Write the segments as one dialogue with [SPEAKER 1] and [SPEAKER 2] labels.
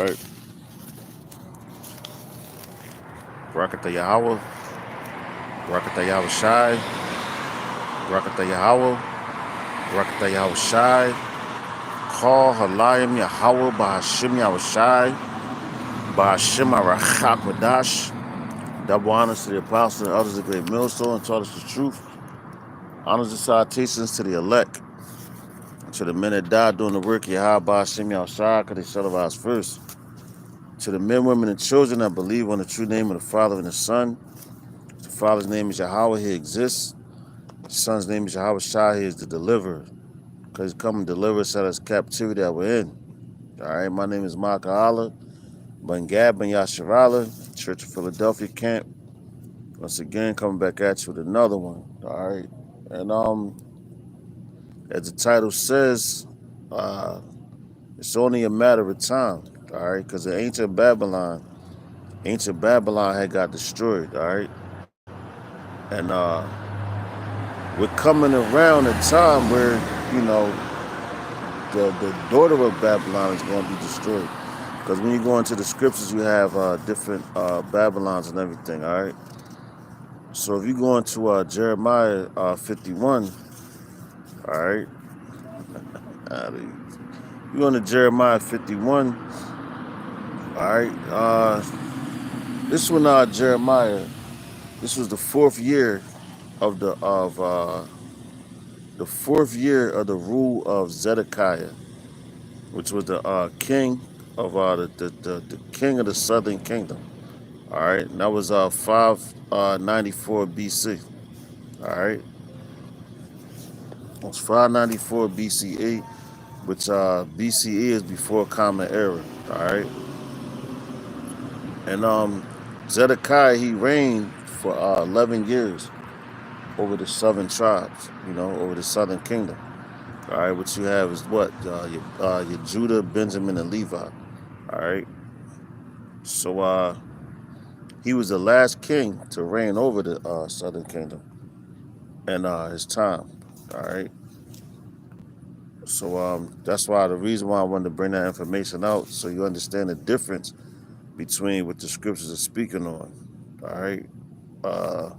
[SPEAKER 1] right? Barakatah Yahweh, Barakatah Yahweh Shai, Barakatah Yahweh, Barakatah Yahweh Shai, Call Halayim Yahweh, Bahashim Yahweh Shai, Bahashim Arachak Wadash. Double honors to the apostles and others of the great millstone and taught us the truth. Honors and salutations to the elect, to the men that died doing the work of Yahweh, Bahashim Yahweh Shai, because they shall rise first. To the men, women, and children that believe on the true name of the Father and the Son. The Father's name is Yahweh, he exists. The Son's name is Yahweh Shai, he is the deliverer. Because he's come and deliver us out of this captivity that we're in. Alright, my name is Maka Allah, Ben Gab, Ben Yasharala, Church of Philadelphia camp. Once again, coming back at you with another one. Alright. And as the title says, it's only a matter of time. Alright, because the ancient Babylon had got destroyed, alright? And we're coming around a time where, you know, the daughter of Babylon is going to be destroyed. Because when you go into the scriptures, you have different Babylons and everything, all right? So if you go into Jeremiah 51, all right? You go into Jeremiah 51, all right? This one, Jeremiah, this was the fourth year of the fourth year of the rule of Zedekiah, which was the king of the king of the southern kingdom. All right, and that was 594 BC. All right, it was 594 BCE, which BCE is before Common Era. All right, and Zedekiah, he reigned for 11 years over the southern tribes. You know, over the southern kingdom. All right, what you have is what your Judah, Benjamin, and Levi. All right, so he was the last king to reign over the southern kingdom in his time. All right. So that's why the reason why I wanted to bring that information out, so you understand the difference between what the scriptures are speaking on. All right. Uh,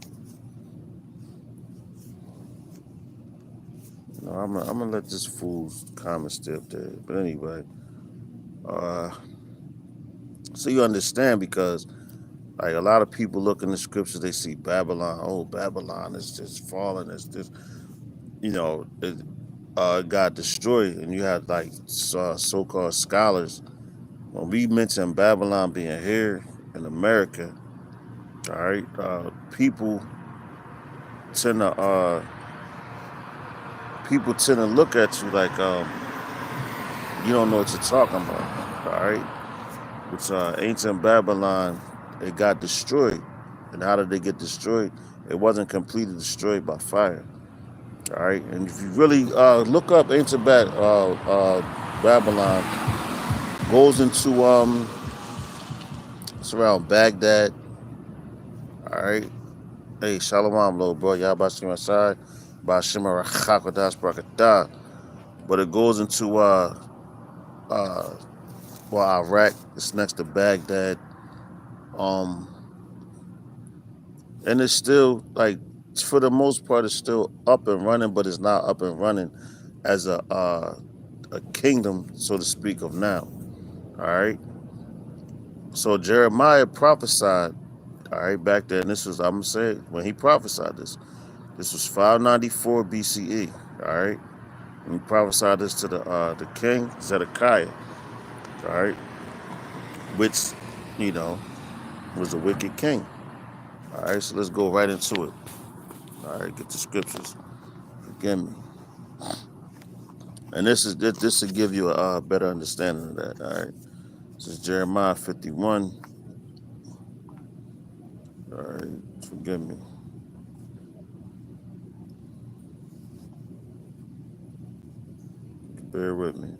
[SPEAKER 1] I'm gonna let this fool's comment stay up there. But anyway, uh, so you understand, because like a lot of people look in the scriptures, they see Babylon. Oh, Babylon is just falling. It's just, you know, it got destroyed, and you had like so-called scholars. When we mention Babylon being here in America, all right, people tend to look at you like you don't know what you're talking about. All right, which ancient Babylon, it got destroyed, and how did they get destroyed? It wasn't completely destroyed by fire. All right, and if you really look up ancient Babylon, goes into it's around Baghdad. All right. Hey, Shalom, little bro. Y'all about to my side. Bashima Rachakodash Brakatah. But it goes into uh Iraq. It's next to Baghdad. Um and it's still like, for the most part, it's still up and running, but it's not up and running as a kingdom, so to speak, of now. All right. So Jeremiah prophesied, all right, back then. This was, I'm gonna say it, when he prophesied this. This was 594 BCE. All right. And he prophesied this to the king Zedekiah, all right, which, you know, was a wicked king. All right, so let's go right into it. All right, get the scriptures. Forgive me. And this will give you a better understanding of that. All right, this is Jeremiah 51. All right, forgive me. Bear with me.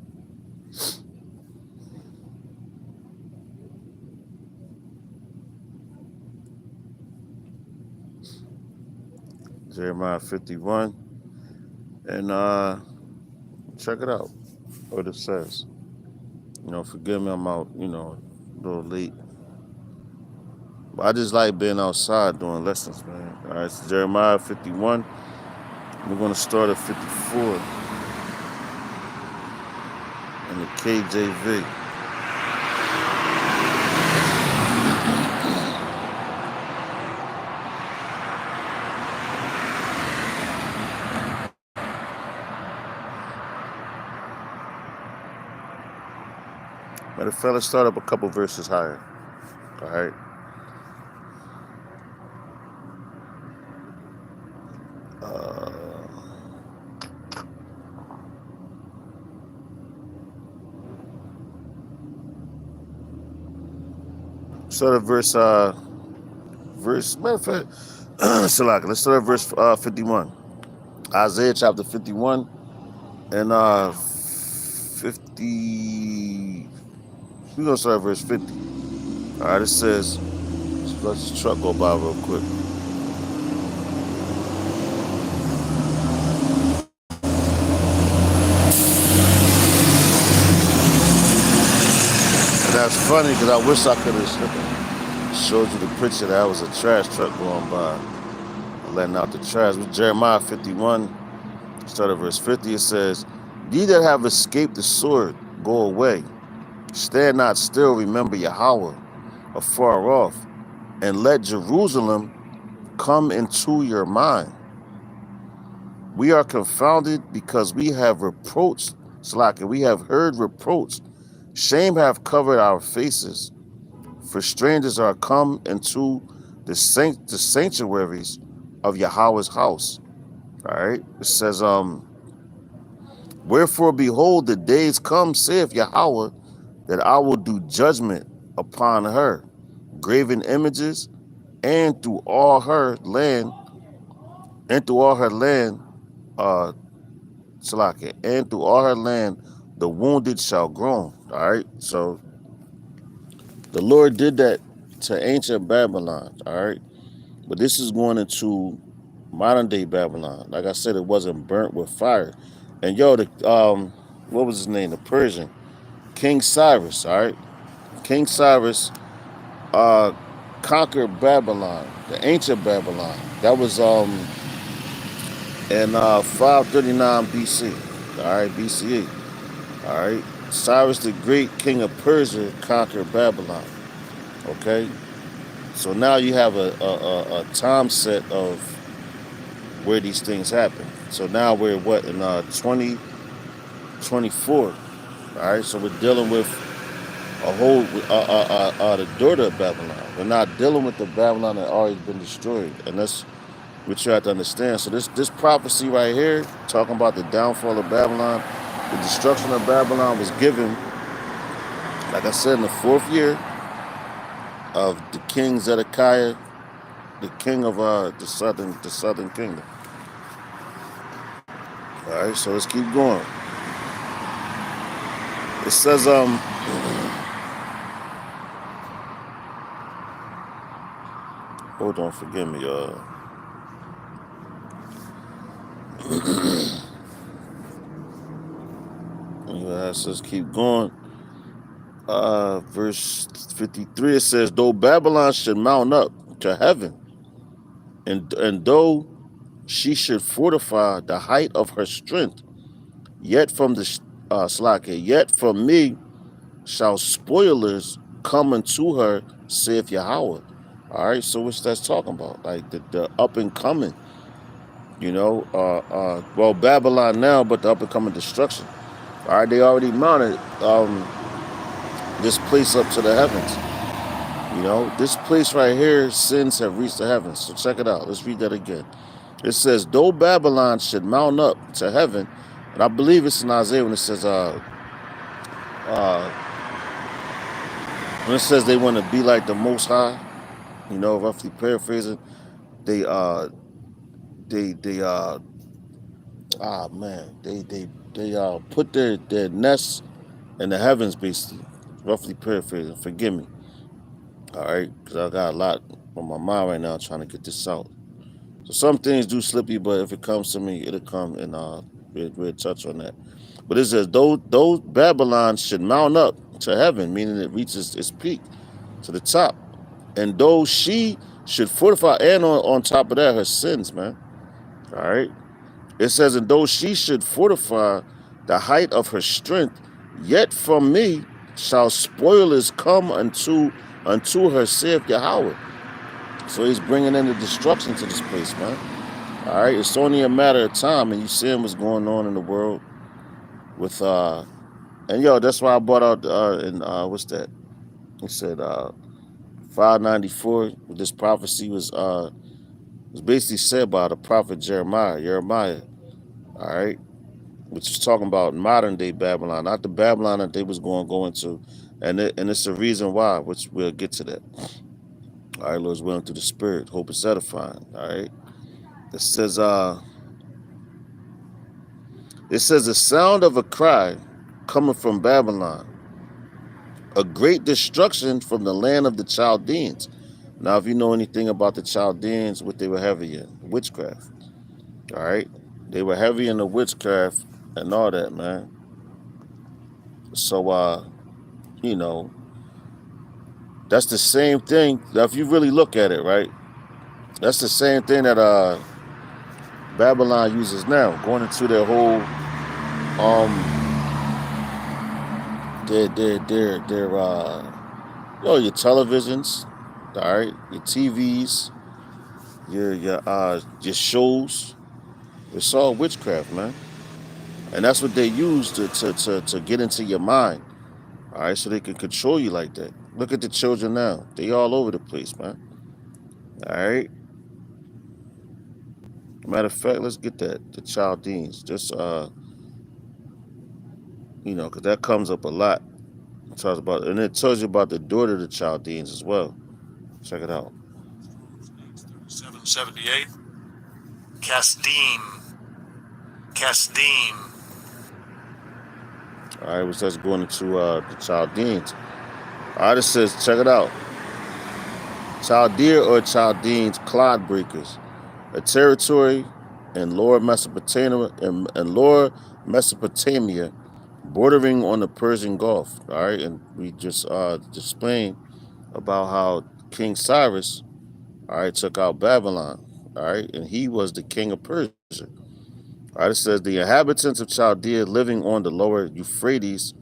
[SPEAKER 1] Jeremiah 51, and check it out. What it says. Forgive me, I'm out, a little late. But I just like being outside doing lessons, man. All right, so Jeremiah 51. We're going to start at 54 in the KJV. Matter of fact, let's start up a couple verses higher. All right. Start at matter of fact, Salaka, let's start at verse 51. Isaiah chapter 51 and 50. We're going to start at verse 50. All right, it says, let this truck go by real quick. And that's funny because I wish I could have showed you the picture that was a trash truck going by, letting out the trash. With Jeremiah 51, start at verse 50, it says, ye that have escaped the sword, go away. Stand not still, remember Yahweh afar off, and let Jerusalem come into your mind. We are confounded because we have reproached, Slack, we have heard reproach. Shame have covered our faces. For strangers are come into the sanctuaries of Yahweh's house. All right. It says, wherefore behold, the days come, saith Yahweh, that I will do judgment upon her, graven images, and through all her land, Salaki, and through all her land, the wounded shall groan. All right. So the Lord did that to ancient Babylon. All right. But this is going into modern day Babylon. Like I said, it wasn't burnt with fire. And what was his name? The Persian King Cyrus. All right. King Cyrus conquered Babylon, the ancient Babylon. That was in 539 BC. All right, BCE. All right. Cyrus the Great, king of Persia, conquered Babylon. Okay. So now you have a time set of where these things happen. So now we're in 2024. All right. So we're dealing with a whole the daughter of Babylon. We're not dealing with the Babylon that already been destroyed, and that's what you have to understand. So this prophecy right here, talking about the downfall of Babylon, the destruction of Babylon, was given, like I said, in the 4th year of the king Zedekiah, the king of the southern kingdom. All right, so let's keep going. It says hold on, forgive me, let's keep going. Verse 53, it says, though Babylon should mount up to heaven, and though she should fortify the height of her strength, yet from yet from me shall spoilers come unto her, saith Yahweh. All right, so what's that's talking about? Like the up and coming, well, Babylon now, but the up and coming destruction. All right, they already mounted this place up to the heavens. This place right here, sins have reached the heavens. So check it out. Let's read that again. It says, though Babylon should mount up to heaven, and I believe it's in Isaiah when it says, they want to be like the Most High, roughly paraphrasing, they put their nests in the heavens, basically, roughly paraphrasing. Forgive me. All right, because I got a lot on my mind right now trying to get this out. So some things do slip you, but if it comes to me, it'll come, and we'll touch on that. But it says those Babylon should mount up to heaven, meaning it reaches its peak to the top. And though she should fortify, and on top of that, her sins, man. All right. It says, and though she should fortify the height of her strength, yet from me shall spoilers come unto her, saith Yahweh. So he's bringing in the destruction to this place, man. All right. It's only a matter of time, and you seeing what's going on in the world with and yo, that's why I brought out in what's that? He said 594. This prophecy was basically said by the prophet Jeremiah. All right, which is talking about modern day Babylon, not the Babylon that they was going to go into, and it's the reason why, which we'll get to that. All right, Lord's willing through the Spirit, hope is edifying. All right, it says the sound of a cry coming from Babylon, a great destruction from the land of the Chaldeans. Now, if you know anything about the Chaldeans, what they were heavy in, witchcraft. All right, they were heavy in the witchcraft and all that, man. So, you know, that's the same thing. If you really look at it, right, that's the same thing that Babylon uses now, going into their whole their your televisions, all right, your TVs, your shows. It's all witchcraft, man, and that's what they use to get into your mind, all right, so they can control you like that. Look at the children now; they all over the place, man. All right. Matter of fact, let's get the Chaldeans. Just because that comes up a lot. It talks about, and it tells you about the daughter of the Chaldeans as well. Check it out.
[SPEAKER 2] 778. Kasdim.
[SPEAKER 1] All right, which that's going into the Chaldeans. All right, it says, check it out. Chaldea or Chaldeans, clod breakers, a territory in Lower Mesopotamia, bordering on the Persian Gulf. All right, and we just explained about how King Cyrus, all right, took out Babylon. All right, and he was the king of Persia. All right, it says the inhabitants of Chaldea living on the lower Euphrates,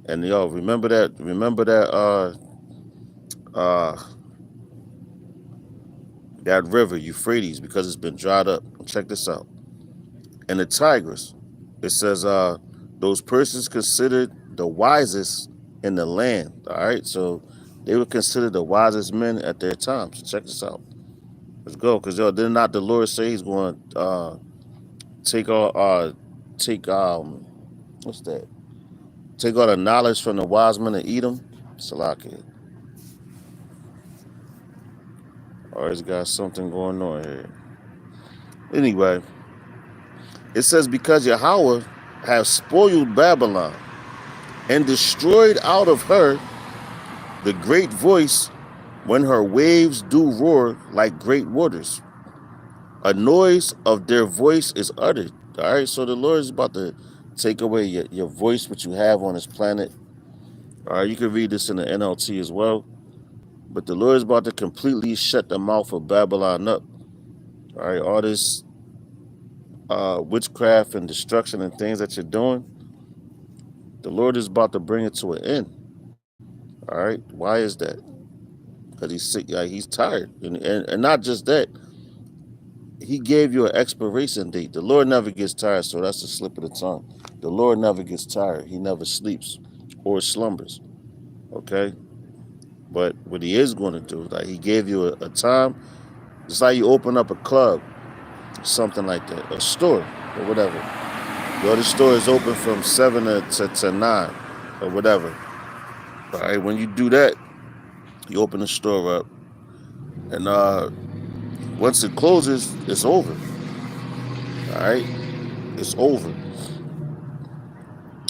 [SPEAKER 1] and remember that that river Euphrates, because it's been dried up. Check this out. And the Tigris, it says those persons considered the wisest in the land. All right, so they were considered the wisest men at their time. So check this out. Let's go, because did not the Lord say He's going to take all what's that? Take all the knowledge from the wise men of Edom. Salaki. Always got something going on here. Anyway, it says, because Yahweh has spoiled Babylon and destroyed out of her the great voice when her waves do roar like great waters. A noise of their voice is uttered. All right, so the Lord is about to take away your voice, which you have on this planet. All right, you can read this in the NLT as well. But the Lord is about to completely shut the mouth of Babylon up. All right, all this witchcraft and destruction and things that you're doing, the Lord is about to bring it to an end. All right, why is that? Because he's sick, he's tired. And not just that, he gave you an expiration date. The Lord never gets tired, so that's a slip of the tongue. The Lord never gets tired. He never sleeps or slumbers. Okay? But what he is going to do, like he gave you a time, it's like you open up a club, something like that, a store or whatever. The store is open from 7 to 9 or whatever. All right, when you do that, you open the store up, and once it closes, it's over. All right, it's over.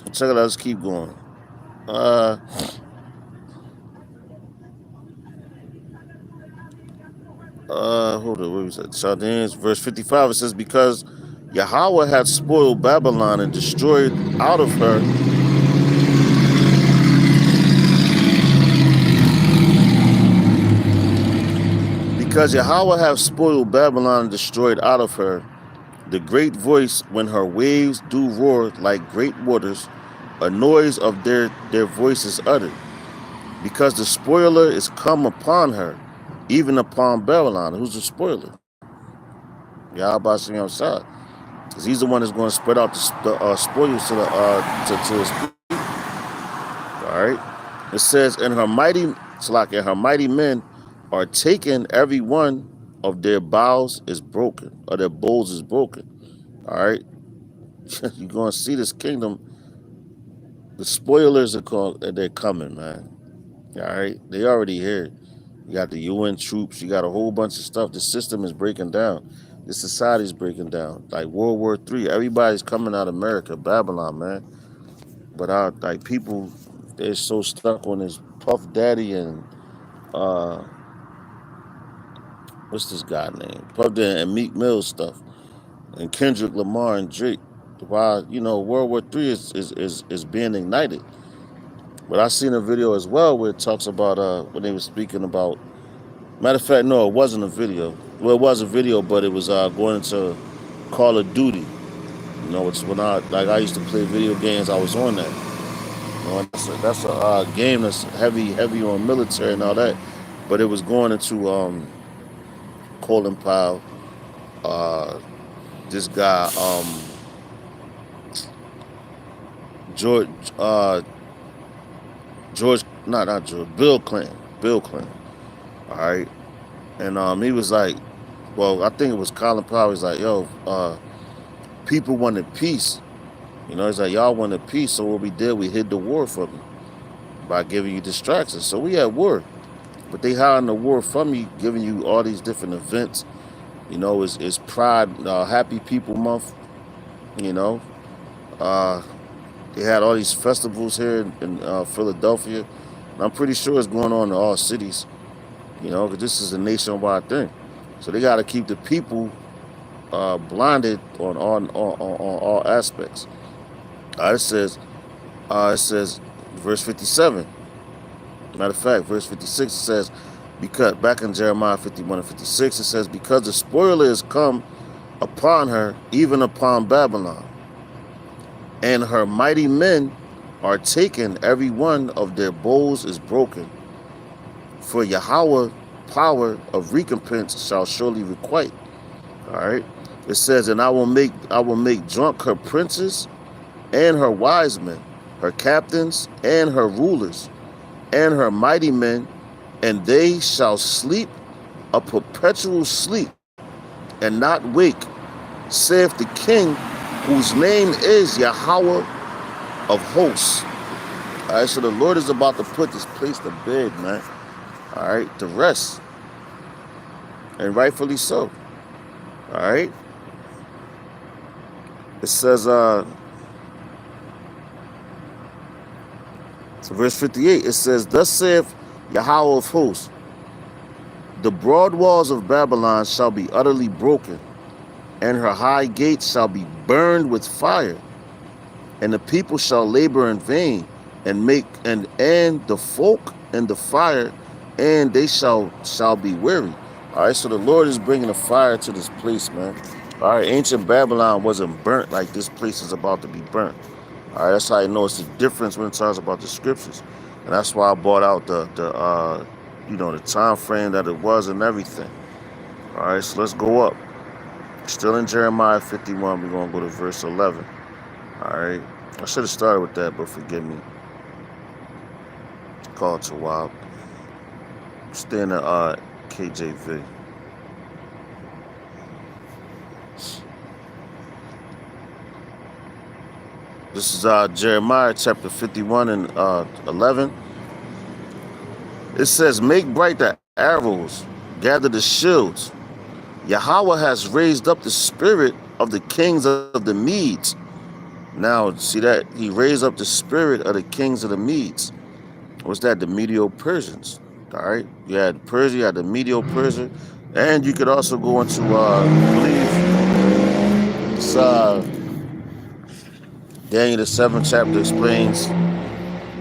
[SPEAKER 1] Check it out. Let's keep going. Hold on. What was that? Chaldeans, verse 55. It says, because Yahweh had spoiled Babylon and destroyed out of her because Yahweh hath spoiled Babylon and destroyed out of her the great voice when her waves do roar like great waters, a noise of their voices uttered. Because the spoiler is come upon her, even upon Babylon. Who's the spoiler? Yahweh Shem outside. Because he's the one that's going to spread out the spoils to his people. All right. It says, and her mighty men are taken, every one of their bows is broken, or their bowls is broken. All right. You're going to see this kingdom. The spoilers they're coming, man. All right. They already here. You got the UN troops. You got a whole bunch of stuff. The system is breaking down. The society is breaking down. Like World War III. Everybody's coming out of America, Babylon, man. But like people, they're so stuck on this Puff Daddy and what's this guy name? Puff Daddy and Meek Mill stuff, and Kendrick Lamar and Drake. While World War III is being ignited. But I seen a video as well where it talks about when they were speaking about. Matter of fact, no, it wasn't a video. Well, it was a video, but it was going into Call of Duty. It's when I used to play video games. I was on that. That's a game that's heavy on military and all that. But it was going into Colin Powell, this guy, Bill Clinton. All right. And he was like, well, I think it was Colin Powell. He's like, yo, people wanted peace. He's like, y'all wanted peace. So what we did, we hid the war from you by giving you distractions. So we had war. But they hiding the war from you, giving you all these different events. It's Pride, Happy People Month. They had all these festivals here in Philadelphia. And I'm pretty sure it's going on in all cities. Because this is a nationwide thing. So they got to keep the people blinded on all aspects. It says, verse 57. Matter of fact, verse 56 says, because back in Jeremiah 51 and 56, it says, because the spoiler is come upon her, even upon Babylon, and her mighty men are taken, every one of their bowls is broken. For Yahweh power of recompense shall surely requite. All right. It says, and I will make drunk her princes and her wise men, her captains and her rulers, and her mighty men, and they shall sleep a perpetual sleep and not wake, saith the King, whose name is Yahweh of hosts. All right, so the Lord is about to put this place to bed, man. All right, to rest. And rightfully so. All right. It says, verse 58, it says, thus saith Yahweh of hosts, the broad walls of Babylon shall be utterly broken, and her high gates shall be burned with fire, and the people shall labor in vain, and the folk in the fire, and they shall be weary. All right, so the Lord is bringing a fire to this place, man. All right, ancient Babylon wasn't burnt like this place is about to be burnt. All right, that's how you know it's the difference when it talks about the scriptures. And that's why I brought out the time frame that it was and everything. All right, so let's go up. Still in Jeremiah 51, we're going to go to verse 11. All right, I should have started with that, but forgive me. Call it to wild. Stay in the KJV. This is Jeremiah chapter 51 and 11. It says, make bright the arrows, gather the shields. Yahweh has raised up the spirit of the kings of the Medes. Now, see that? He raised up the spirit of the kings of the Medes. What's that? The Medo-Persians. All right? You had Persia, you had the Medo-Persia. And you could also go into, I believe, It's Daniel the 7th chapter explains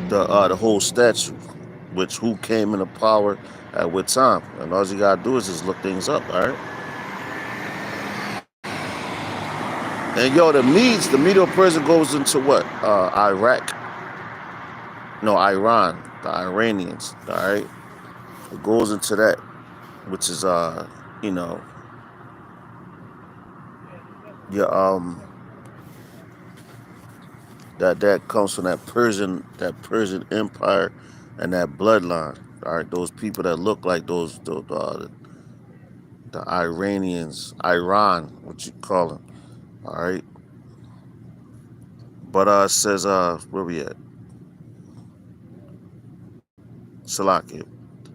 [SPEAKER 1] the whole statue, which who came into power at what time, and all you gotta do is just look things up, all right? And yo, the Medo-Persian goes into what? Iraq, no, Iran, the Iranians, all right? It goes into that, which is you know, your that comes from that Persian Empire and that bloodline. All right, those people that look like the Iranians, Iran, what you call them. All right, but it says where we at? Salakia.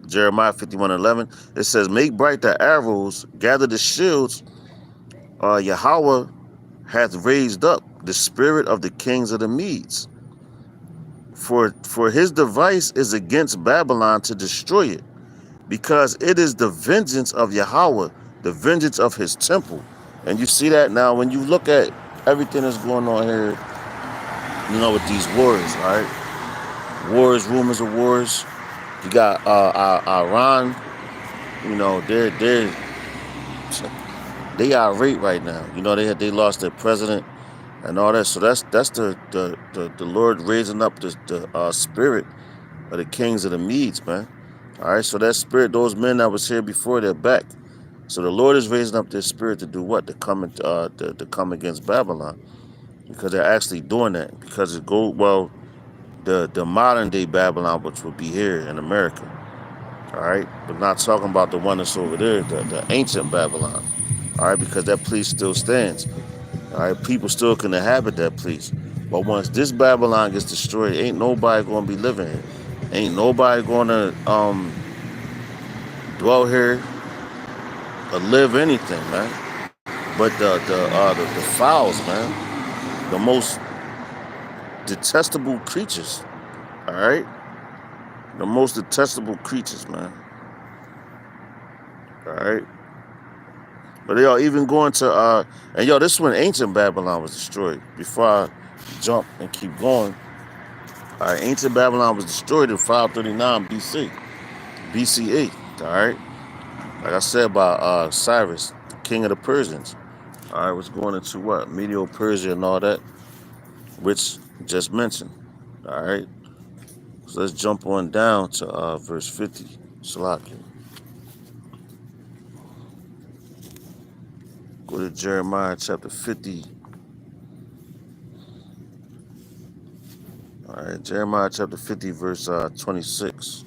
[SPEAKER 1] Jeremiah 51:11. It says, "Make bright the arrows, gather the shields. Yahweh hath raised up the spirit of the kings of the Medes. For his device is against Babylon to destroy it, because it is the vengeance of Yahweh, the vengeance of his temple." And you see that now when you look at everything that's going on here, you know, with these wars, right? Wars, rumors of wars. You got Iran, you know, they irate right now. You know, they lost their president and all that. So that's the Lord raising up the spirit of the kings of the Medes, man. All right, so that spirit, those men that was here before, they're back. So the Lord is raising up their spirit to do what? To come to come against Babylon, because they're actually doing that. Because it go well, the modern day Babylon, which would be here in America. All right, but not talking about the one that's over there, the ancient Babylon. All right, because that place still stands. All right, people still can inhabit that place. But once this Babylon gets destroyed, ain't nobody gonna be living here. Ain't nobody gonna dwell here or live anything, man. But the fowls, man, the most detestable creatures. All right, the most detestable creatures, man. All right. But yo, even going to and yo, this is when ancient Babylon was destroyed. Before I jump and keep going, all right, ancient Babylon was destroyed in 539 BCE. All right, like I said by Cyrus, the king of the Persians. All right, was going into what? Medo-Persia and all that, which just mentioned. All right, so let's jump on down to verse 50. Salakia. Go to Jeremiah chapter 50. All right, Jeremiah chapter 50, verse 26.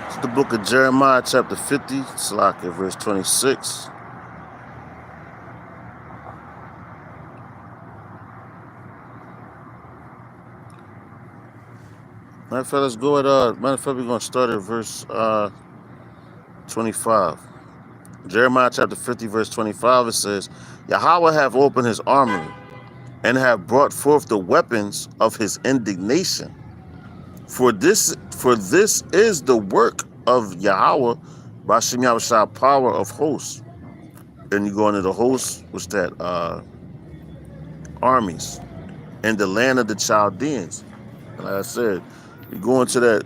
[SPEAKER 1] It's the book of Jeremiah chapter 50, Salakia, verse 26. Matter of fact, let's go at matter of fact, we're gonna start at verse 25. Jeremiah chapter 50, verse 25, it says, Yahweh hath opened his armory, and have brought forth the weapons of his indignation. For this is the work of Yahweh, Bashem Yahushua, power of hosts. Then you go into the hosts, which that armies, in the land of the Chaldeans. Like I said, you go into that,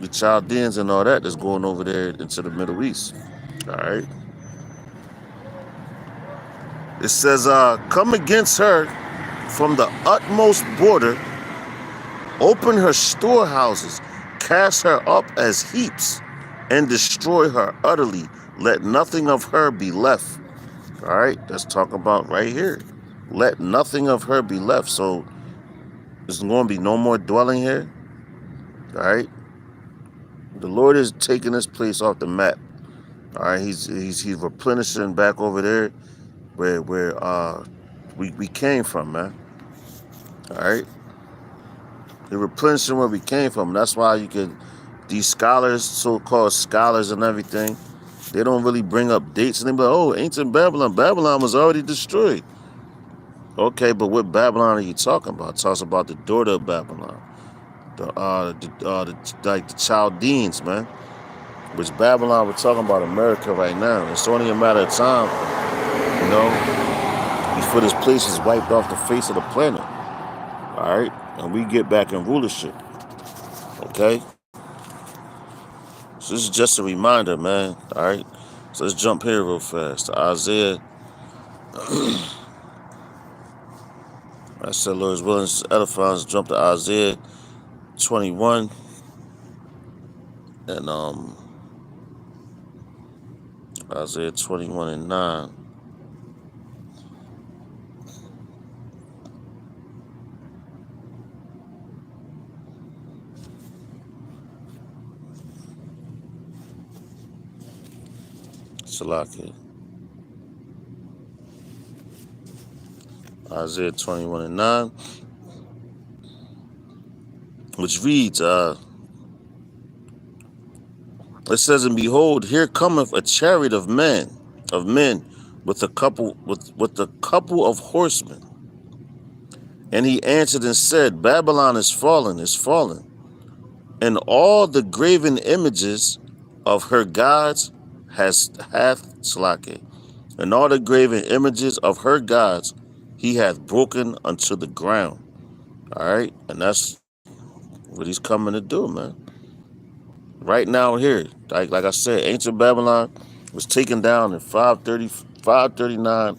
[SPEAKER 1] the Chaldeans and all that that's going over there into the Middle East. All right. It says, come against her from the utmost border, open her storehouses, cast her up as heaps, and destroy her utterly. Let nothing of her be left. All right, that's talking about right here. Let nothing of her be left. So there's going to be no more dwelling here. All right. The Lord is taking this place off the map. All right, he's replenishing back over there where we came from, man. All right. They're replenishing where we came from. That's why you can, these scholars, so-called scholars and everything, They don't really bring up dates, and they be like, oh, ancient Babylon. Babylon was already destroyed. Okay, but what Babylon are you talking about? It talks about the daughter of Babylon, like the Chaldeans, man. Which Babylon, we're talking about America right now. It's only a matter of time, you know, before this place is wiped off the face of the planet. All right, and we get back in rulership. Okay, so this is just a reminder, man. All right, so let's jump here real fast to Isaiah. I said, Lord is willing, edifying. Let's jump to Isaiah 21 and Isaiah 21 and 9. Salaki. Isaiah 21 and 9, which reads, it says, and behold, here cometh a chariot of men, with a couple of horsemen. And he answered and said, Babylon is fallen, and all the graven images of her gods hath Salaki, and all the graven images of her gods he hath broken unto the ground. All right, and that's what he's coming to do, man. Right now here, like I said, ancient Babylon was taken down in 539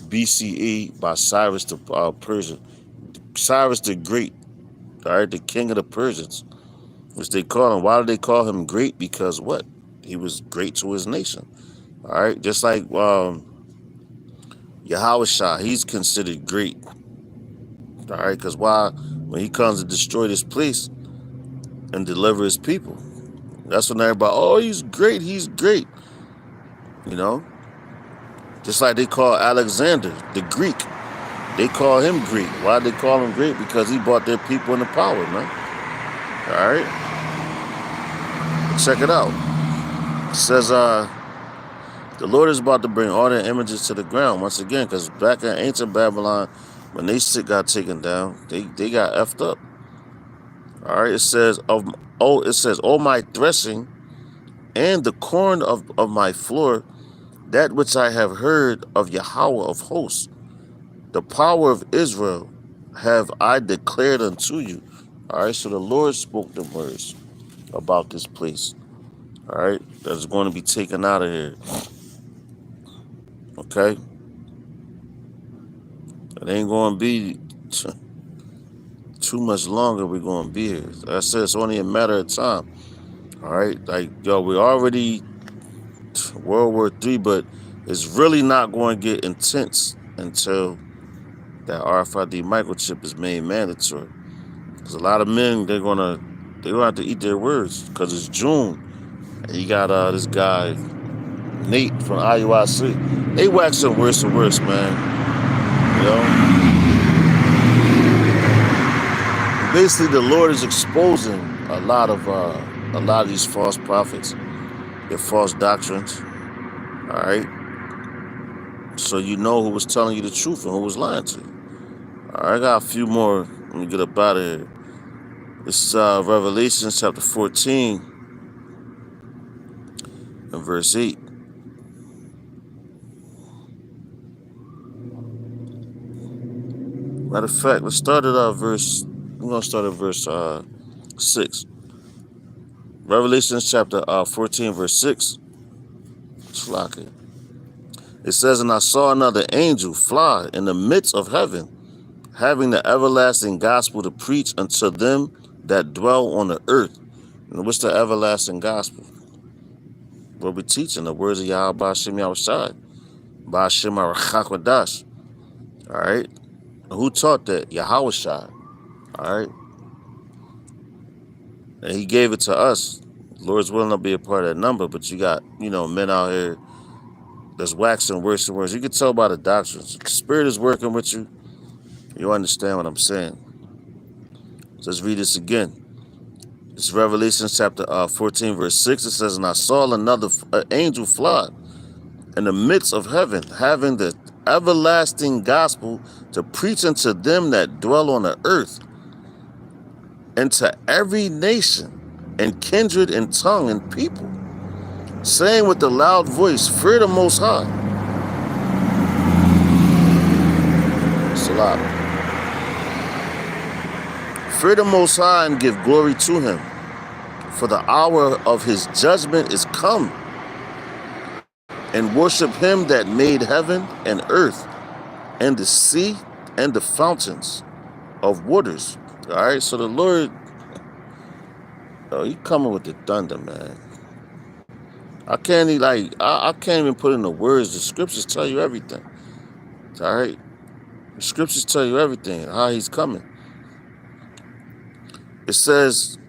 [SPEAKER 1] BCE by Cyrus the Persian. Cyrus the Great, all right, the king of the Persians, which they call him. Why do they call him great? Because what? He was great to his nation. All right, just like Yahushua, he's considered great. All right, because why? When he comes to destroy this place and deliver his people, that's when everybody, oh, he's great. You know, just like they call Alexander the Greek. They call him great. Why they call him great? Because he brought their people into power, man. All right, check it out. It says, the Lord is about to bring all their images to the ground once again, because back in ancient Babylon, when they got taken down, they got effed up. All right, it says, oh my threshing and the corn of my floor, that which I have heard of Yahweh of hosts, the power of Israel have I declared unto you. All right, so the Lord spoke the words about this place. All right, that's going to be taken out of here. Okay, it ain't going to be too much longer. We're going to be here. Like I said, it's only a matter of time. All right, like, yo, we're already World War III, but it's really not going to get intense until that RFID microchip is made mandatory. Because a lot of men, they're gonna have to eat their words, because it's June, and you got this guy Nate from IUIC. They waxing worse and worse, man. You know. Basically, the Lord is exposing a lot of these false prophets, their false doctrines. All right. So you know who was telling you the truth and who was lying to you. All right, I got a few more. Let me get up out of here. This is Revelation chapter 14 and verse 8. Matter of fact, let's start at verse. We're gonna start at verse 6. Revelation chapter 14 verse 6. It says, and I saw another angel fly in the midst of heaven, having the everlasting gospel to preach unto them that dwell on the earth. And what's the everlasting gospel? What we're teaching, the words of Yahweh Ba'ashem Yahushai, Ba'ashem Arachakwadash. All right. And who taught that? Yahushai. All right. And he gave it to us. Lord's willing to be a part of that number, but you got, men out here that's waxing worse and worse. You can tell by the doctrines. If the Spirit is working with you, you understand what I'm saying. Let's read this again. It It's Revelation chapter 14, verse 6. It says, and I saw another angel fly in the midst of heaven, having the everlasting gospel to preach unto them that dwell on the earth, and to every nation and kindred and tongue and people, saying with a loud voice, fear the Most High. Salah. Fear the Most High and give glory to him, for the hour of his judgment is come, and worship him that made heaven and earth and the sea and the fountains of waters. All right, so the Lord, he coming with the thunder, man. I can't even put in the words. The scriptures tell you everything. All right, the scriptures tell you everything, how he's coming. It says,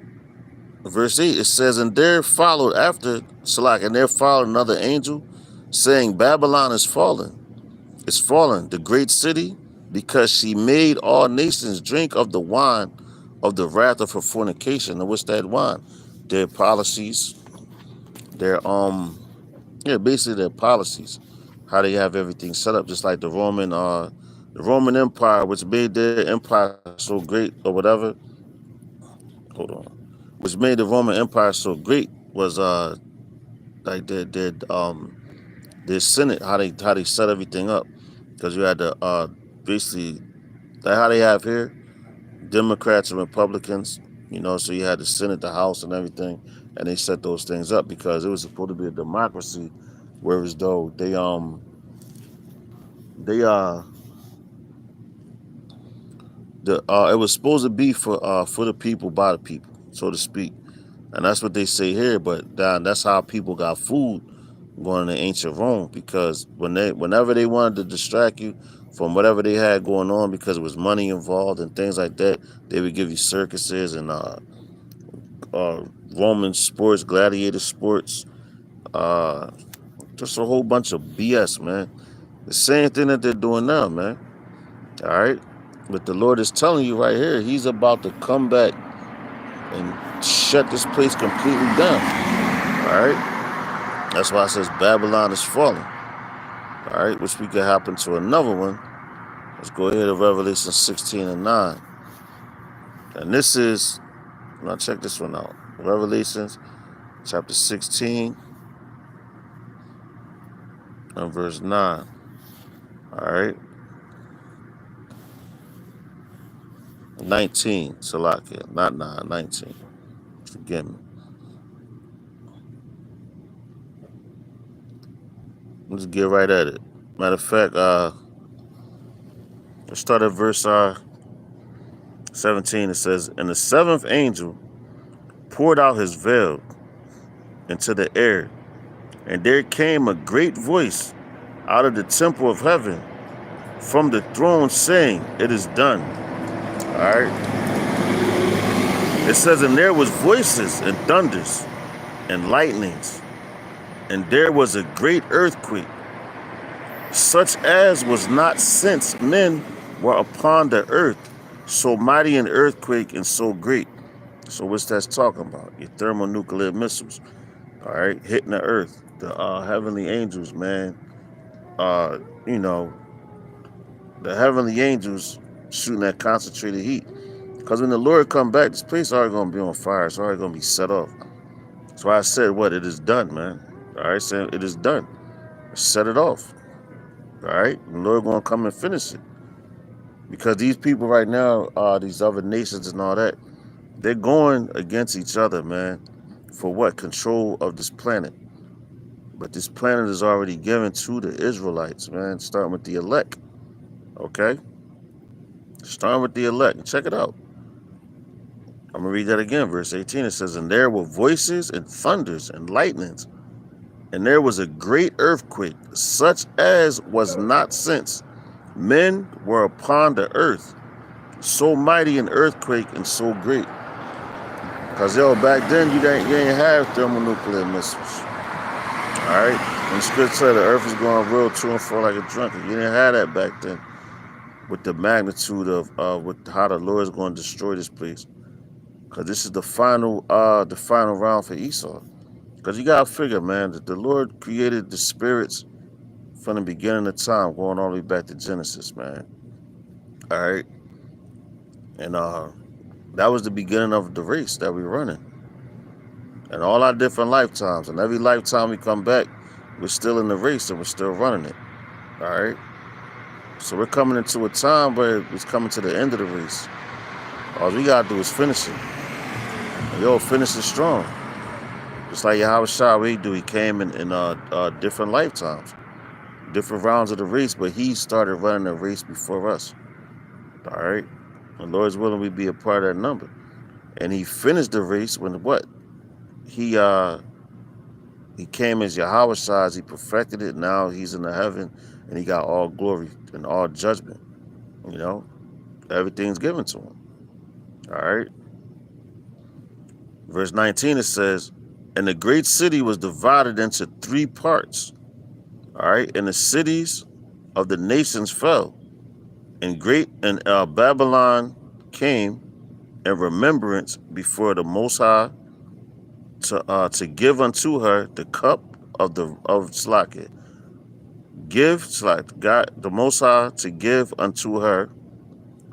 [SPEAKER 1] verse 8, it says, and there followed after Salak, and there followed another angel, saying, Babylon is fallen. It's fallen, the great city, because she made all nations drink of the wine of the wrath of her fornication. And what's that wine? Their policies, their basically their policies, how they have everything set up, just like the Roman Empire, which made their empire so great, or whatever. Hold on. Which made the Roman Empire so great was like their Senate, how they set everything up, because you had the basically like how they have here, Democrats and Republicans, so you had the Senate, the House, and everything, and they set those things up because it was supposed to be a democracy, whereas though it was supposed to be for the people by the people, so to speak, and that's what they say here. But that's how people got food going to ancient Rome, because whenever they wanted to distract you from whatever they had going on, because it was money involved and things like that, they would give you circuses and Roman sports, gladiator sports, just a whole bunch of BS, man. The same thing that they're doing now, man. All right, but the Lord is telling you right here, he's about to come back and shut this place completely down. All right, that's why it says Babylon is falling. All right, which we could happen to another one. Let's go ahead to Revelation 16 and 9. And this is, now check this one out. Revelations chapter 16 and verse 9. All right. 19, Salakia, not 9, 19. Forgive me. Let's get right at it. Matter of fact, let's start at verse 17. It says, and the seventh angel poured out his veil into the air, and there came a great voice out of the temple of heaven from the throne, saying, it is done. All right. It says, and there was voices and thunders and lightnings, and there was a great earthquake, such as was not since men were upon the earth, so mighty an earthquake and so great. So what's that talking about? Your thermonuclear missiles, all right, hitting the earth. The heavenly angels, man. The heavenly angels shooting that concentrated heat. Because when the Lord come back, this place already going to be on fire. It's already going to be set off. That's why I said, what? It is done, man. All right, saying it is done. Set it off. All right? The Lord going to come and finish it. Because these people right now, these other nations and all that, they're going against each other, man. For what? Control of this planet. But this planet is already given to the Israelites, man. Starting with the elect. Okay? Starting with the elect. Check it out. I'm going to read that again. Verse 18, it says, and there were voices and thunders and lightnings, and there was a great earthquake, such as was not since men were upon the earth. So mighty an earthquake and so great. Because, back then, you ain't have thermonuclear missiles. All right? When the scripture said the earth is going real to and fro like a drunkard, you didn't have that back then. With the magnitude of with how the Lord is going to destroy this place. Because this is the final round for Esau. Because you gotta figure, man, that the Lord created the spirits from the beginning of time, going all the way back to Genesis, man. All right, and that was the beginning of the race that we're running, and all our different lifetimes, and every lifetime we come back, we're still in the race and we're still running it. All right, so we're coming into a time where it's coming to the end of the race. All we gotta do is finish it. And yo, finish it strong. Just like Yahweh Shah, we do. He came in different lifetimes, different rounds of the race, but he started running the race before us. All right, and Lord's willing, we be a part of that number. And he finished the race when what? He came as Yahweh Shah, he perfected it. Now he's in the heaven, and he got all glory and all judgment. You know, everything's given to him. All right. Verse 19, it says, and the great city was divided into 3 parts. All right, and the cities of the nations fell, and Babylon came in remembrance before the Most High to give unto her the cup of Slack. Give Slack, God, the Most High to give unto her.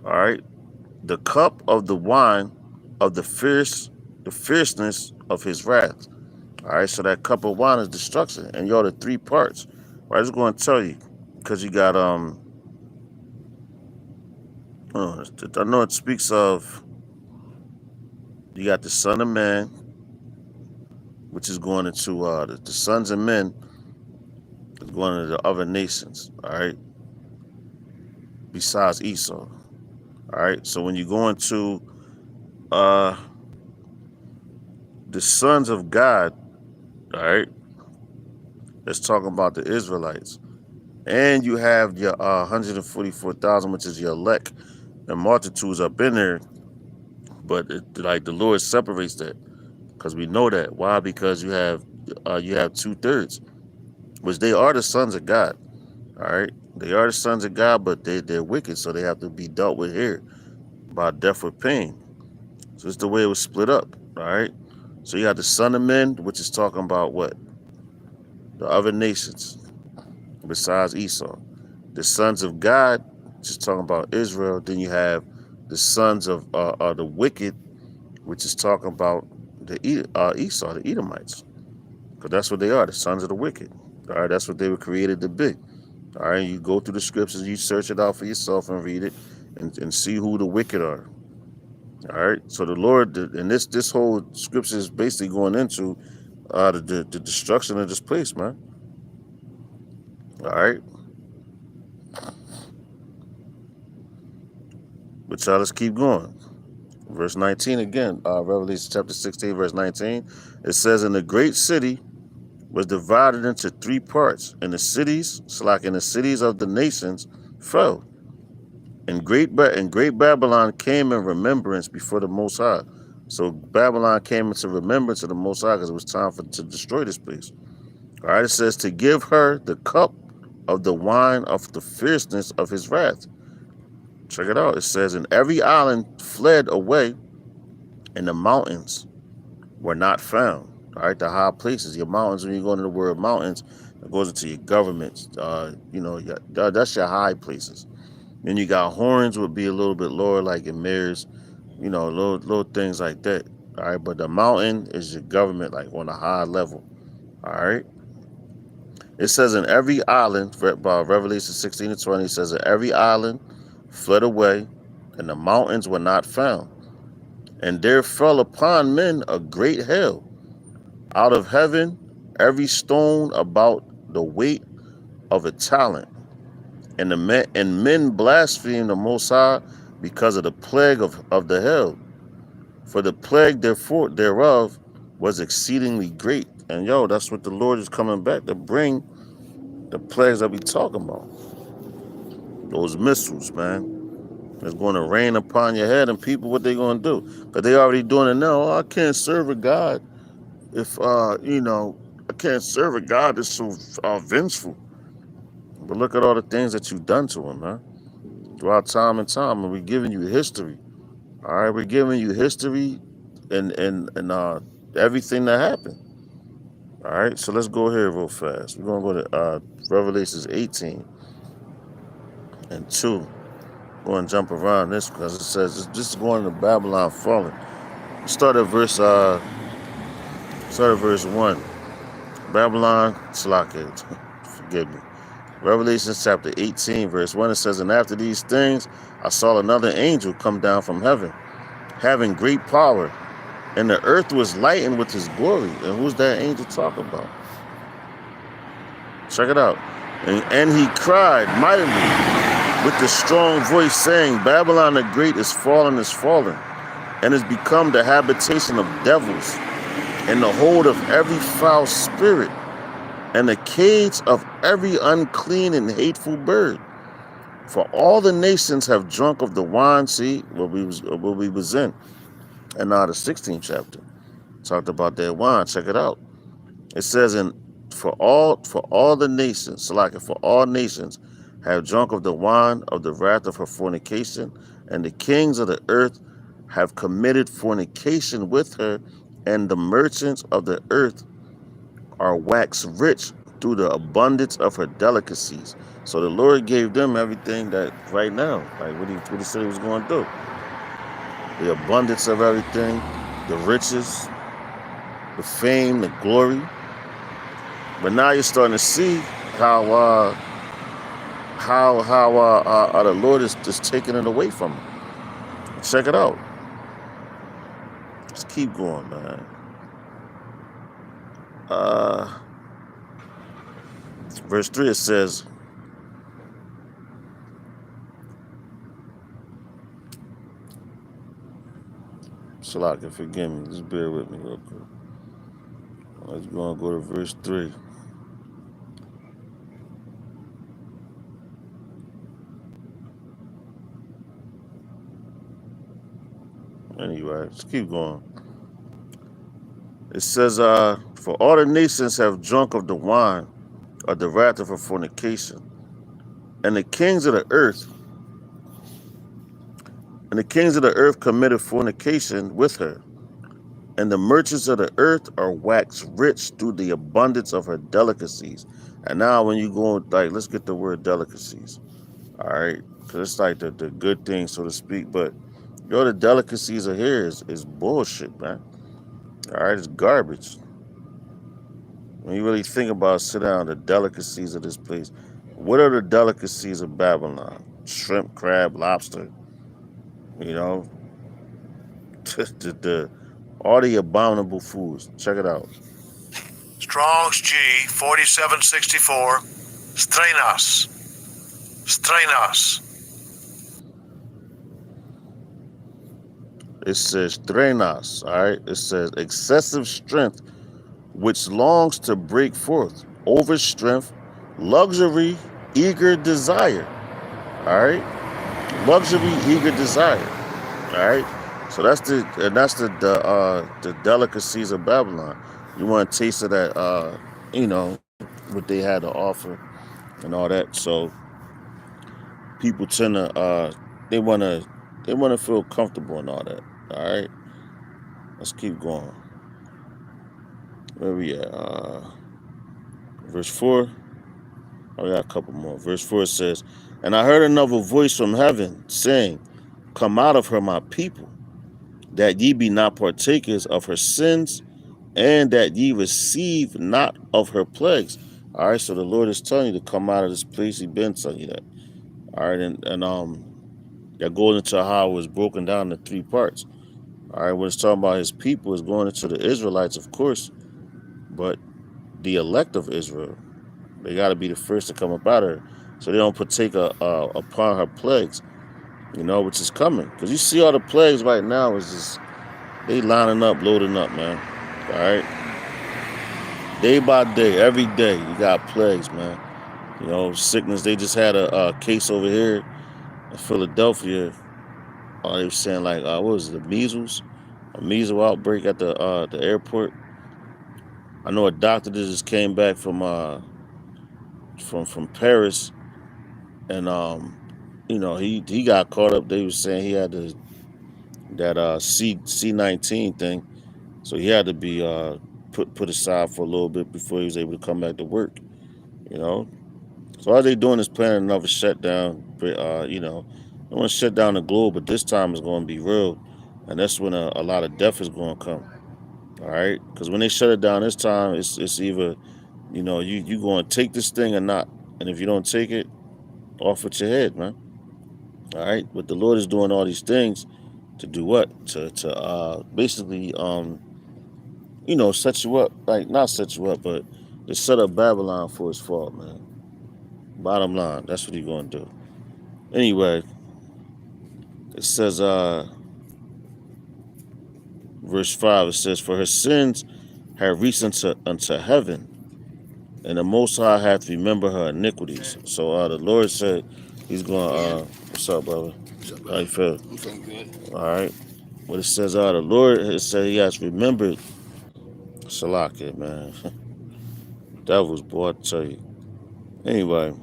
[SPEAKER 1] All right, the cup of the wine of the fierceness of his wrath. All right, so that cup of wine is destruction, and the 3 parts. Right, I'm just going to tell you, because you got I know it speaks of, you got the Son of Man, which is going into the sons of men is going into the other nations. All right, besides Esau. All right, so when you go into the sons of God, all right, that's talking about the Israelites. And you have your 144,000, which is your elect. The multitudes up in there, but like the Lord separates that, because we know that. Why? Because you have 2/3, which they are the sons of God. All right, they are the sons of God, but they're wicked, so they have to be dealt with here by death with pain. So it's the way it was split up. All right, so you have the son of men, which is talking about what? The other nations besides Esau. The sons of God, just talking about Israel. Then you have the sons of the wicked, which is talking about the Esau, the Edomites, because that's what they are, the sons of the wicked. All right, that's what they were created to be. All right, you go through the scriptures, you search it out for yourself and read it, and see who the wicked are. All right, so the Lord, and this whole scripture is basically going into the destruction of this place, man. All right. But y'all, let's keep going. Verse 19 again, Revelation chapter 16, verse 19. It says, and the great city was divided into 3 parts, and the cities of the nations fell. And great Babylon came in remembrance before the Most High. So Babylon came into remembrance of the Most High because it was time to destroy this place. All right, it says to give her the cup of the wine of the fierceness of his wrath. Check it out. It says, and every island fled away, and the mountains were not found. All right, the high places, your mountains, when you go into the word mountains, it goes into your governments. That's your high places. Then you got horns, would be a little bit lower, like in mirrors, little things like that. All right, but the mountain is your government, like on a high level. All right. It says in every island, by Revelation 16 and 20, it says in every island fled away, and the mountains were not found. And there fell upon men a great hail out of heaven, every stone about the weight of a talent. And men blasphemed the Most High because of the plague of the hail. For the plague thereof was exceedingly great. And that's what the Lord is coming back to bring, the plagues that we talking about. Those missiles, man. It's going to rain upon your head, and people, what they going to do? Because they already doing it now. Oh, I can't serve a God if, I can't serve a God that's so vengeful. But look at all the things that you've done to him, man. Throughout time and time, and we're giving you history. All right, we're giving you history and everything that happened. All right, so let's go here real fast. We're gonna go to Revelations 18 and 2. Go and jump around this because it says this is going to Babylon falling. Start at verse 1. Babylon, Slaket, forgive me. Revelation chapter 18, verse 1, it says, "And after these things I saw another angel come down from heaven, having great power, and the earth was lightened with his glory." And who's that angel talking about? Check it out. And he cried mightily with the strong voice, saying, "Babylon the great is fallen, and is become the habitation of devils, and the hold of every foul spirit, and the cage of every unclean and hateful bird. For all the nations have drunk of the wine." See what we was in. And now the 16th chapter talked about that wine. Check it out. It says, "And for all the nations, so like for all nations have drunk of the wine of the wrath of her fornication, and the kings of the earth have committed fornication with her, and the merchants of the earth are waxed rich through the abundance of her delicacies." So the Lord gave them everything that right now, like what he said he was going to do. The abundance of everything, the riches, the fame, the glory. But now you're starting to see how the Lord is just taking it away from them. Check it out. Let's keep going, man. Verse 3, it says, Salaka, forgive me. Just bear with me real quick. Let's go to verse 3. Anyway, let's keep going. It says, "For all the nations have drunk of the wine of the wrath of her fornication, and the kings of the earth committed fornication with her, and the merchants of the earth are waxed rich through the abundance of her delicacies." And now when you go, like, let's get the word delicacies, all right? Because it's like the good thing, so to speak. But, the delicacies of here is bullshit, man. All right, it's garbage. When you really think about, sit down, the delicacies of this place. What are the delicacies of Babylon? Shrimp, crab, lobster, all the abominable foods. Check it out.
[SPEAKER 2] Strong's G 4764. Strenas.
[SPEAKER 1] It says strenas, all right? It says excessive strength which longs to break forth, over strength, luxury, eager desire, all right? Luxury, eager desire, all right? So that's the delicacies of Babylon. You want a taste of that, what they had to offer and all that. So people tend to they wanna feel comfortable and all that. All right, let's keep going. Where we at? Verse 4. I got a couple more. Verse 4 says, "And I heard another voice from heaven saying, Come out of her, my people, that ye be not partakers of her sins, and that ye receive not of her plagues." All right, so the Lord is telling you to come out of this place. He's been telling you that. All right, and that goes into how it was broken down into 3 parts. All right, when it's talking about his people, is going into the Israelites, of course, but the elect of Israel, they got to be the first to come up out of her, so they don't partake upon her plagues, which is coming. Because you see all the plagues right now is just, they lining up, loading up, man. All right? Day by day, every day, you got plagues, man. Sickness. They just had a case over here in Philadelphia. They were saying, like, what was it, the measles? A measles outbreak at the airport. I know a doctor that just came back from Paris, and he got caught up. They were saying he had to that C-19 thing. So he had to be put aside for a little bit before he was able to come back to work. You know. So all they doing is planning another shutdown. They want to shut down the globe, but this time it's going to be real, and that's when a lot of death is going to come. All right, because when they shut it down this time, it's either you going to take this thing or not, and if you don't take it, off with your head, man. All right, but the Lord is doing all these things to do what? To basically set you up, like not set you up, but to set up Babylon for his fault, man. Bottom line, that's what he's going to do. Anyway, it says, verse 5, it says, for her sins have reached unto heaven, and the Most High hath remembered her iniquities. So the Lord said he's going to, what's up, brother?
[SPEAKER 3] What's up,
[SPEAKER 1] How you
[SPEAKER 3] brother?
[SPEAKER 1] feel?
[SPEAKER 3] I'm feeling good.
[SPEAKER 1] All right. But it says, the Lord has said he has remembered. Salakia, man. Devils, boy, I tell you. Anyway,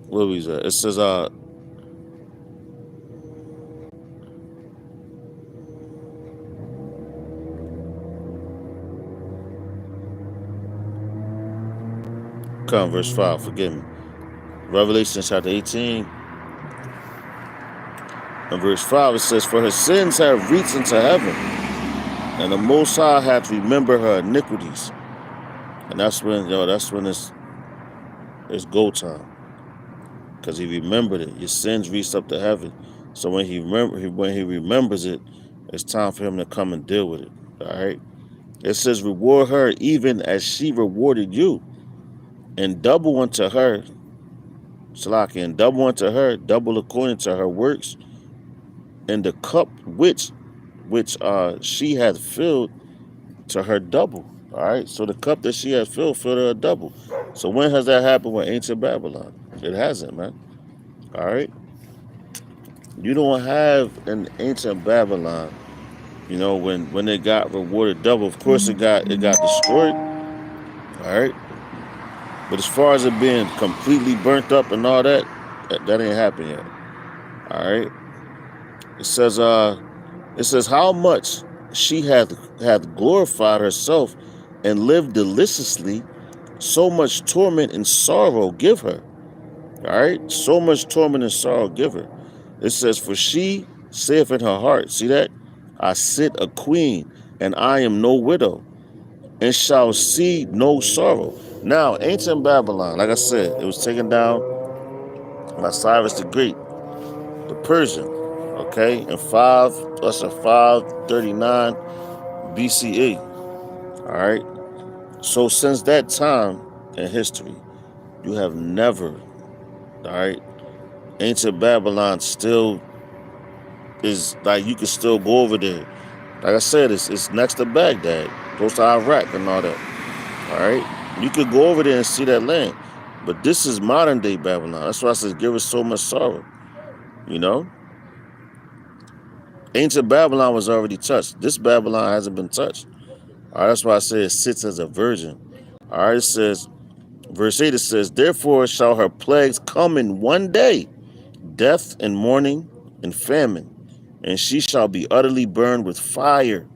[SPEAKER 1] where was that? It says, come, verse 5, forgive me. Revelation chapter 18 and verse 5, it says, for her sins have reached into heaven, and the Most High hath remembered her iniquities. And that's when it's go time. Because he remembered it. Your sins reached up to heaven. So when he remembers it, it's time for him to come and deal with it. All right. It says, reward her even as she rewarded you, and double unto her, Salaki, and double unto her, double according to her works, and the cup which she hath filled to her double. All right. So the cup that she has filled her double. So when has that happened with ancient Babylon? It hasn't, man. All right. You don't have an ancient Babylon, when they got rewarded double. Of course it got destroyed. All right. But as far as it being completely burnt up and all that ain't happened yet. All right. It says how much she hath glorified herself and lived deliciously, so much torment and sorrow give her. All right. So much torment and sorrow give her. It says, for she saith in her heart, see that? I sit a queen, and I am no widow, and shall see no sorrow. Now, ancient Babylon, like I said, it was taken down by Cyrus the Great, the Persian, okay, in 539 BCE. All right. So since that time in history, you have never, all right, ancient Babylon still is like you can still go over there. Like I said, it's next to Baghdad, close to Iraq and all that. All right, you could go over there and see that land, but this is modern day Babylon. That's why I said give us so much sorrow. Ancient Babylon was already touched. This Babylon hasn't been touched. All right, that's why I say it sits as a virgin. All right, it says, verse 8, it says, therefore shall her plagues come in one day, death and mourning and famine, and she shall be utterly burned with fire.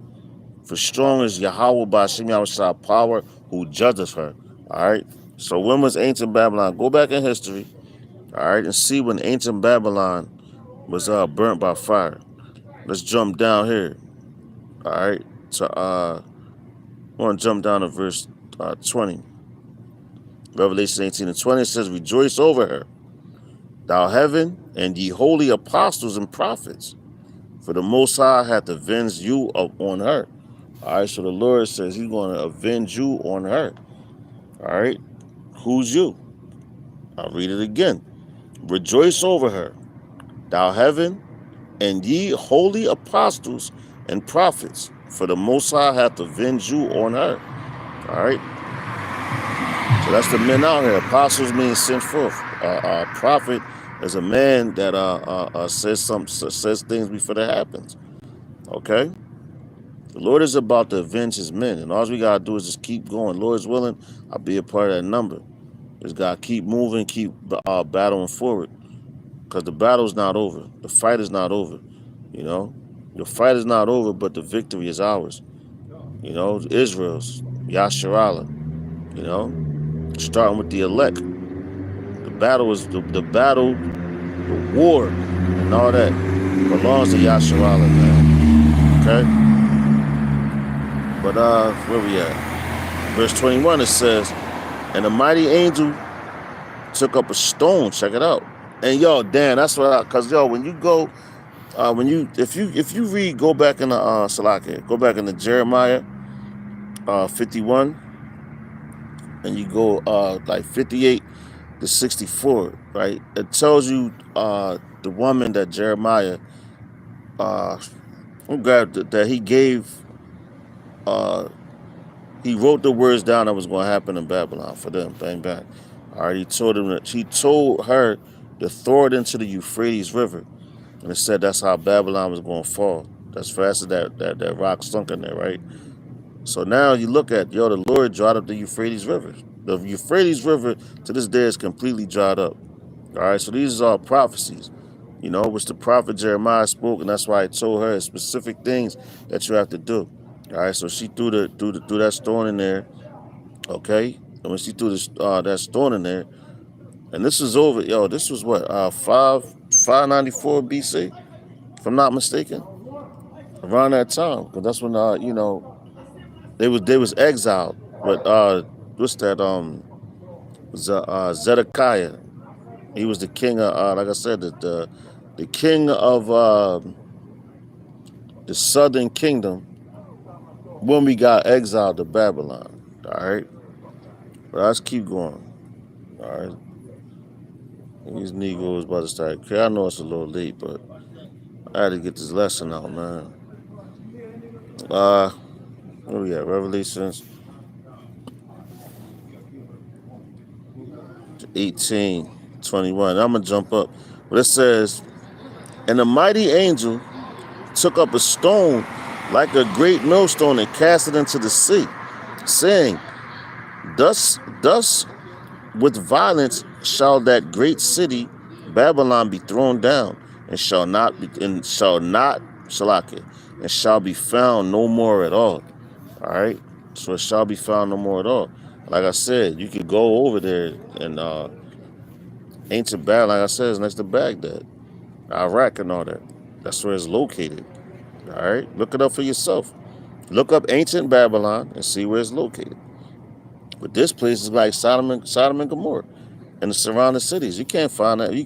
[SPEAKER 1] For strong is Yahweh Ba'ashem Yahushua power who judges her. All right. So when was ancient Babylon? Go back in history. All right, and see when ancient Babylon was burnt by fire. Let's jump down here. All right. To I want to jump down to verse 20. Revelation 18 and 20 says, rejoice over her, thou heaven, and ye holy apostles and prophets, for the Most High hath avenged you on her. All right, so the Lord says he's going to avenge you on her. All right, who's you? I'll read it again. Rejoice over her, thou heaven, and ye holy apostles and prophets, for the Most High hath avenged you on her. All right, so that's the men out here. Apostles mean sent forth. Prophet is a man that says things before that happens. Okay. The Lord is about to avenge his men, and all we got to do is just keep going. Lord's willing, I'll be a part of that number. Just got to keep moving, keep battling forward, because the battle's not over. The fight is not over. You know, the fight is not over, but the victory is ours. You know, Israel's Yasharala. You know, starting with the elect. The battle is the battle, the war, and all that belongs to Yasharala, man. Okay, but where we at? Verse 21. It says, "And a mighty angel took up a stone." Check it out. And yo, Dan, that's what cause yo, when you go, if you read, go back in the Salakia, go back in the Jeremiah 51, and you go like 58 to 64, right? It tells you the woman that Jeremiah that he gave, he wrote the words down that was going to happen in Babylon for them. Bang bang. All right, he told her to throw it into the Euphrates River, and it said that's how Babylon was going to fall. That's faster that rock sunk in there, right? So now you look at, the Lord dried up the Euphrates River. The Euphrates River to this day is completely dried up. All right, so these are all prophecies, which the prophet Jeremiah spoke, and that's why he told her specific things that you have to do. All right, so she threw that stone in there, okay? And when she threw that stone in there, and this was over, this was what, 594 BC, if I'm not mistaken, around that time, because that's when, they was exiled. But what's that? Zedekiah. He was the king of, like I said, the king of the southern kingdom when we got exiled to Babylon. All right, but let's keep going. All right, these Negroes about to start. Okay, I know it's a little late, but I had to get this lesson out, man. Where we at? Revelations 18:21. I'm gonna jump up, but it says, "And the mighty angel took up a stone like a great millstone and cast it into the sea, saying, Thus with violence shall that great city Babylon be thrown down, and shall be found no more at all." All right, so it shall be found no more at all. Like I said, you could go over there, and ancient Babylon, like I said, is next to Baghdad, Iraq, and all that. That's where it's located. All right, look it up for yourself. Look up ancient Babylon and see where it's located. But this place is like Sodom and Gomorrah and the surrounding cities. You can't find that. You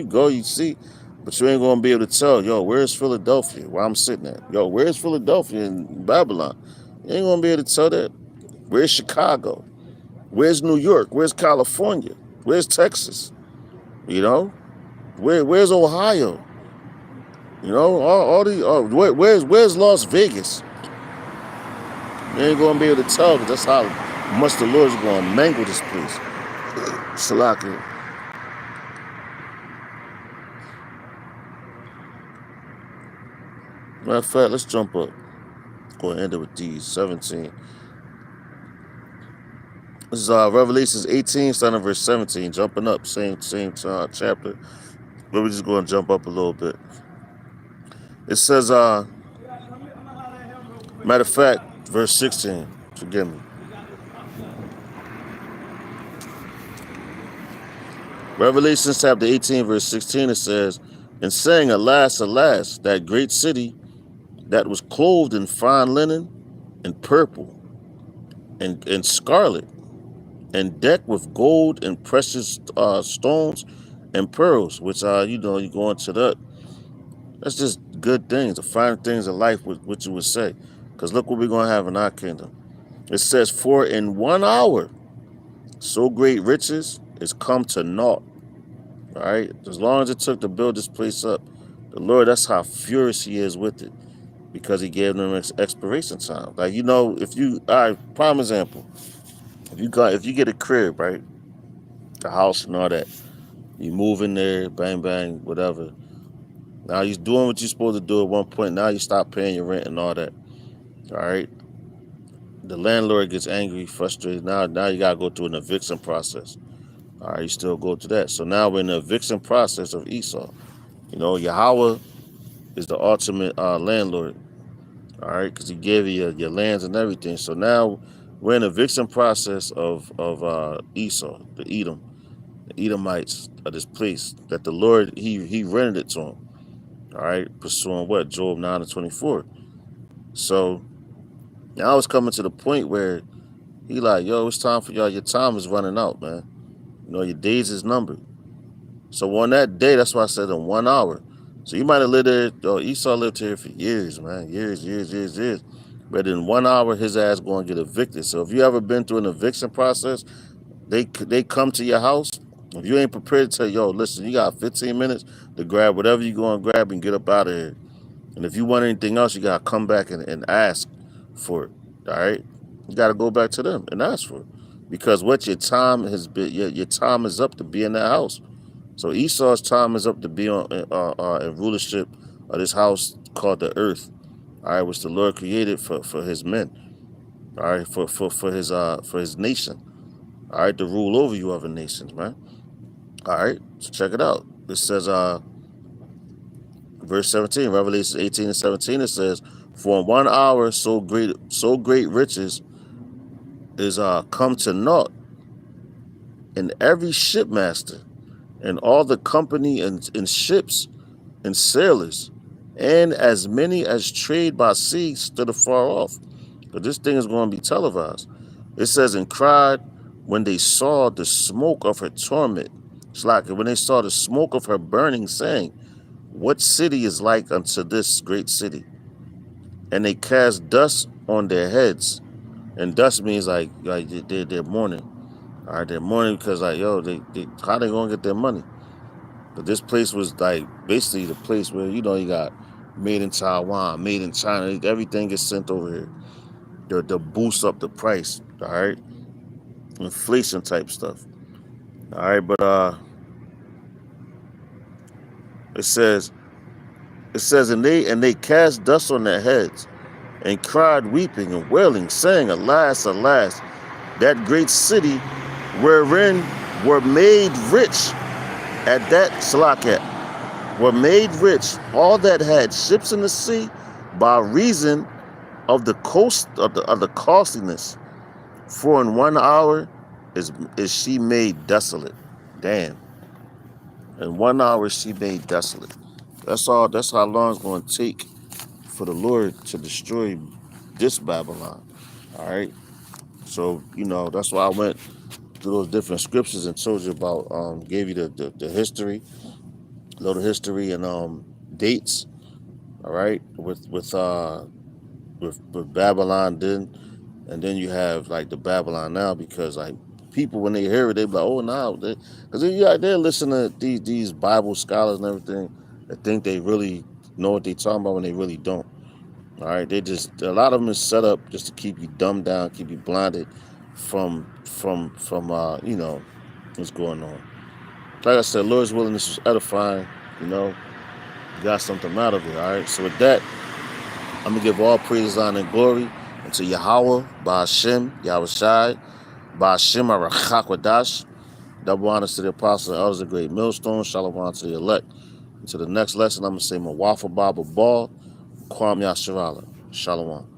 [SPEAKER 1] go, you see, but you ain't gonna be able to tell, where's Philadelphia, where I'm sitting at? Where's Philadelphia in Babylon? You ain't gonna be able to tell that. Where's Chicago? Where's New York? Where's California? Where's Texas? Where's Ohio? All these. Where's Las Vegas? You ain't gonna be able to tell, because that's how much the Lord's gonna mangle this place. Salaki. Matter of fact, let's jump up. Go and end it with these 17. This is Revelations 18, starting verse 17, jumping up, same chapter. But we're just going to jump up a little bit. It says, matter of fact, verse 16, forgive me. Revelation chapter 18, verse 16, it says, "And saying, Alas, alas, that great city that was clothed in fine linen and purple and scarlet and decked with gold and precious stones and pearls," which you go into that. That's just good things, the fine things of life, what you would say. Because look what we're going to have in our kingdom. It says, "For in 1 hour, so great riches is come to naught." All right? As long as it took to build this place up, the Lord, that's how furious he is with it. Because he gave them expiration time. Like, all right, prime example. If you get a crib, right? The house and all that. You move in there, bang, bang, whatever. Now you're doing what you're supposed to do at one point. Now you stop paying your rent and all that. All right? The landlord gets angry, frustrated. Now you got to go through an eviction process. All right, you still go through that. So now we're in the eviction process of Esau. Yahweh is the ultimate landlord. All right, because he gave you your lands and everything. So now we're in a eviction process of Esau, the Edomites of this place that the Lord he rented it to him. All right, pursuing what Job 9:24. So now it's coming to the point where he like, yo, it's time for y'all. Your time is running out, man. You know, your days is numbered. So on that day, that's why I said in 1 hour. So you might have lived there. Esau lived here for years, man. Years. But in 1 hour, his ass going to get evicted. So if you ever been through an eviction process, they come to your house. If you ain't prepared to tell, yo, listen, you got 15 minutes to grab whatever you going to grab and get up out of here. And if you want anything else, you got to come back and ask for it. All right? You got to go back to them and ask for it. Because what your time has been, your time is up to be in that house. So Esau's time is up to be on in rulership of this house called the earth, all right, which the Lord created for his men, all right, for his nation, all right, to rule over you other nations, man. All right, so check it out. It says, verse 17, Revelation 18 and 17, it says, for in 1 hour so great riches is come to naught, and every shipmaster and all the company and ships and sailors, and as many as trade by sea stood afar off. But this thing is going to be televised. It says, and cried when they saw the smoke of her torment. It's like when they saw the smoke of her burning, saying, what city is like unto this great city? And they cast dust on their heads. And dust means like they're mourning. All right, they're mourning because like, yo, they how they going to get their money? But this place was like basically the place where, you know, you got made in Taiwan, made in China, everything gets sent over here. They'll boost up the price, all right? Inflation type stuff. All right, but it says, and they cast dust on their heads and cried weeping and wailing, saying, alas, alas, that great city wherein were made rich at that Salakat, were made rich all that had ships in the sea by reason of the cost of the costliness. For in 1 hour is she made desolate. Damn. In 1 hour she made desolate. That's all. That's how long it's going to take for the Lord to destroy this Babylon. All right. So, you know, that's why I went through those different scriptures and told you about, gave you the history, little history and dates. All right, with Babylon then, and then you have like the Babylon now, because like people when they hear it, they be like, oh, now, because they're listening to these Bible scholars and everything that think they really know what they talking about when they really don't. All right, a lot of them is set up just to keep you dumbed down, keep you blinded from you know what's going on. Like I said, Lord's willing, this was edifying. You know, you got something out of it. All right, so with that, I'm going to give all praise, honor, and glory unto Yahweh, Ba'ashem, Yahushai, Ba'ashem, Arachakwadash. Double honors to the apostles and elders of Great Millstone. Shalom to the elect. Until the next lesson, I'm going to say Mawafa Baba Ball, Kwam Yasharala. Shalom.